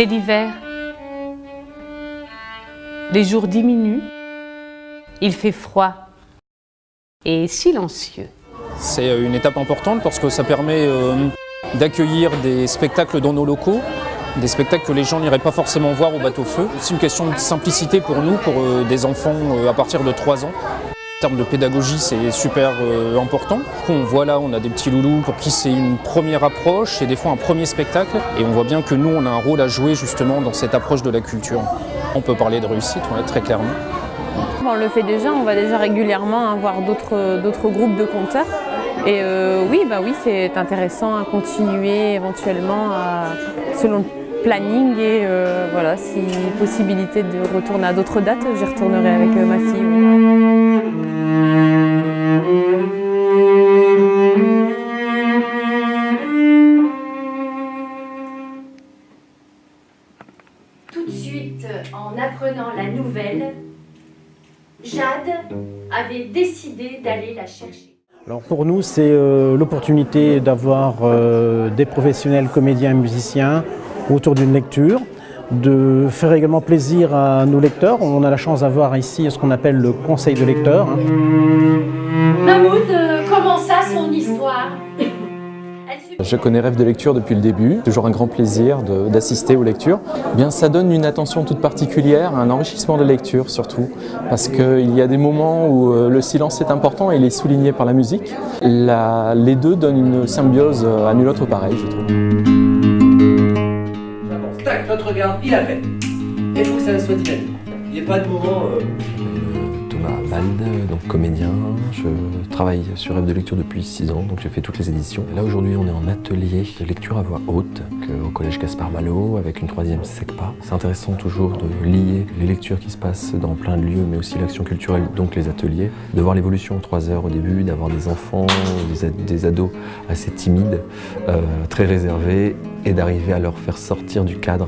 C'est l'hiver. Les jours diminuent. Il fait froid et silencieux. C'est une étape importante parce que ça permet d'accueillir des spectacles dans nos locaux, des spectacles que les gens n'iraient pas forcément voir au bateau-feu. C'est aussi une question de simplicité pour nous, pour des enfants à partir de 3 ans. En termes de pédagogie, c'est super important. On voit là, on a des petits loulous pour qui c'est une première approche et des fois un premier spectacle. Et on voit bien que nous, on a un rôle à jouer justement dans cette approche de la culture. On peut parler de réussite, très clairement. On le fait déjà, on va déjà régulièrement voir d'autres groupes de conteurs. Et oui, c'est intéressant à continuer éventuellement selon le planning et voilà, si possibilité de retourner à d'autres dates, j'y retournerai avec ma fille. Tout de suite, en apprenant la nouvelle, Jade avait décidé d'aller la chercher. Alors pour nous, c'est l'opportunité d'avoir des professionnels comédiens et musiciens autour d'une lecture, de faire également plaisir à nos lecteurs. On a la chance d'avoir ici ce qu'on appelle le conseil de lecteurs. Mahmoud commença son histoire. Je connais Rêve de lecture depuis le début, toujours un grand plaisir d'assister aux lectures. Bien, ça donne une attention toute particulière, un enrichissement de la lecture surtout, parce qu'il y a des moments où le silence est important et il est souligné par la musique. Les deux donnent une symbiose à nul autre pareil, je trouve. J'avance, tac, l'autre regarde, il appelle. Il faut que ça soit dynamique. Il n'y a pas de moment... Thomas Balde, donc comédien. Je travaille sur Rêve de lecture depuis 6 ans, donc j'ai fait toutes les éditions. Là aujourd'hui on est en atelier de lecture à voix haute au collège Gaspard Malo avec une 3e SECPA. C'est intéressant toujours de lier les lectures qui se passent dans plein de lieux mais aussi l'action culturelle, donc les ateliers, de voir l'évolution en 3 heures au début, d'avoir des enfants, des ados assez timides, très réservés et d'arriver à leur faire sortir du cadre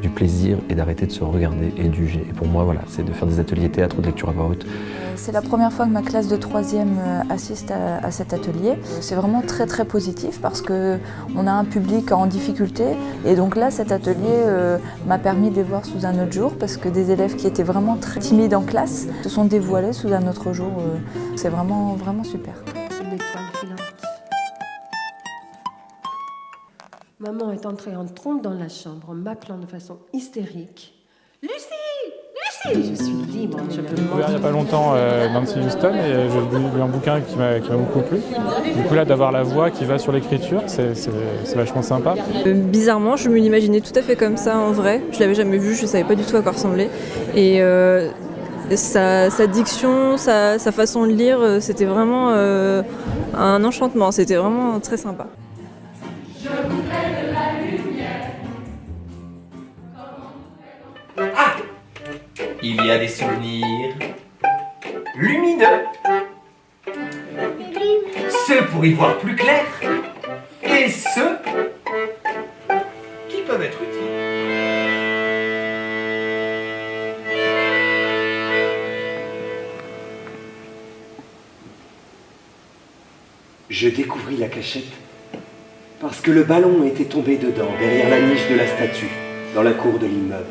du plaisir et d'arrêter de se regarder et de juger. Et pour moi, voilà, c'est de faire des ateliers théâtre ou de lecture à voix haute. C'est la première fois que ma classe de 3e assiste à cet atelier. C'est vraiment très très positif parce qu'on a un public en difficulté et donc là cet atelier m'a permis de les voir sous un autre jour parce que des élèves qui étaient vraiment très timides en classe se sont dévoilés sous un autre jour. C'est vraiment vraiment super. Une étoile filante. Maman est entrée en trompe dans la chambre en m'appelant de façon hystérique. Lucie! Lucie! Je suis libre, je peux Il n'y a pas longtemps Nancy Houston et j'ai lu un bouquin qui m'a beaucoup plu. Du coup là d'avoir la voix qui va sur l'écriture, c'est vachement sympa. Bizarrement, je me l'imaginais tout à fait comme ça en vrai. Je l'avais jamais vu, je ne savais pas du tout à quoi ressemblait. Et sa diction, sa façon de lire, c'était vraiment un enchantement, c'était vraiment très sympa. Il y a des souvenirs lumineux. Ceux pour y voir plus clair et ceux qui peuvent être utiles. Je découvris la cachette parce que le ballon était tombé dedans, derrière la niche de la statue, dans la cour de l'immeuble.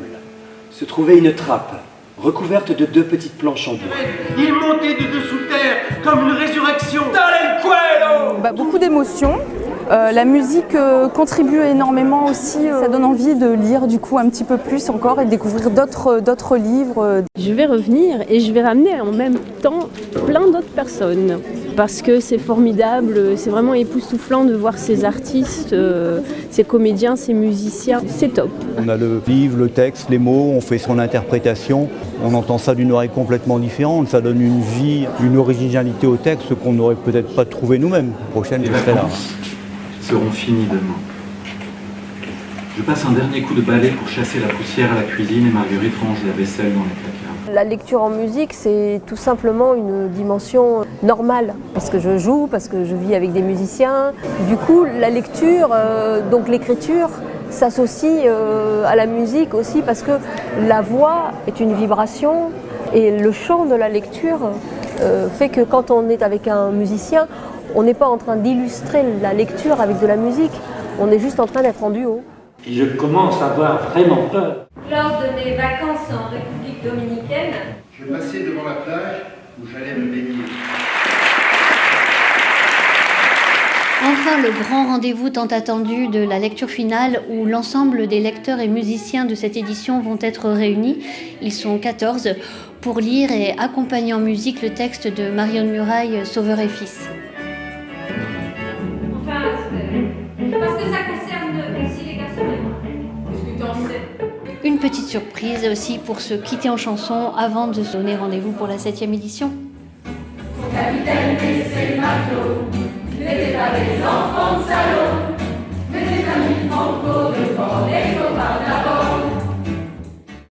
Se trouvait une trappe, recouverte de 2 petites planches en bois. Il montait de dessous terre comme une résurrection. Beaucoup d'émotions. La musique contribue énormément aussi. Ça donne envie de lire du coup un petit peu plus encore et de découvrir d'autres livres. Je vais revenir et je vais ramener en même temps plein d'autres personnes. Parce que c'est formidable, c'est vraiment époustouflant de voir ces artistes, ces comédiens, ces musiciens, c'est top. On a le livre, le texte, les mots, on fait son interprétation, on entend ça d'une oreille complètement différente, ça donne une vie, une originalité au texte qu'on n'aurait peut-être pas trouvé nous-mêmes. Prochaine, les vacances seront finies demain. Je passe un dernier coup de balai pour chasser la poussière à la cuisine et Marguerite range la vaisselle dans les placards. La lecture en musique, c'est tout simplement une dimension normale, parce que je joue, parce que je vis avec des musiciens. Du coup, la lecture, donc l'écriture, s'associe à la musique aussi, parce que la voix est une vibration, et le chant de la lecture fait que quand on est avec un musicien, on n'est pas en train d'illustrer la lecture avec de la musique, on est juste en train d'être en duo. Et je commence à avoir vraiment peur. Lors de mes vacances en République dominicaine, je passais devant la plage où j'allais me baigner. Enfin, le grand rendez-vous tant attendu de la lecture finale où l'ensemble des lecteurs et musiciens de cette édition vont être réunis. Ils sont 14 pour lire et accompagner en musique le texte de Marion Muraille, Sauveur et Fils. enfin, parce que ça concerne aussi les garçons et moi. Qu'est-ce que t'en sais? Une petite surprise aussi pour se quitter en chanson avant de se donner rendez-vous pour la 7e édition. Capitaine, c'est le matelot, n'était pas des enfants de salauds, mais des amis franco.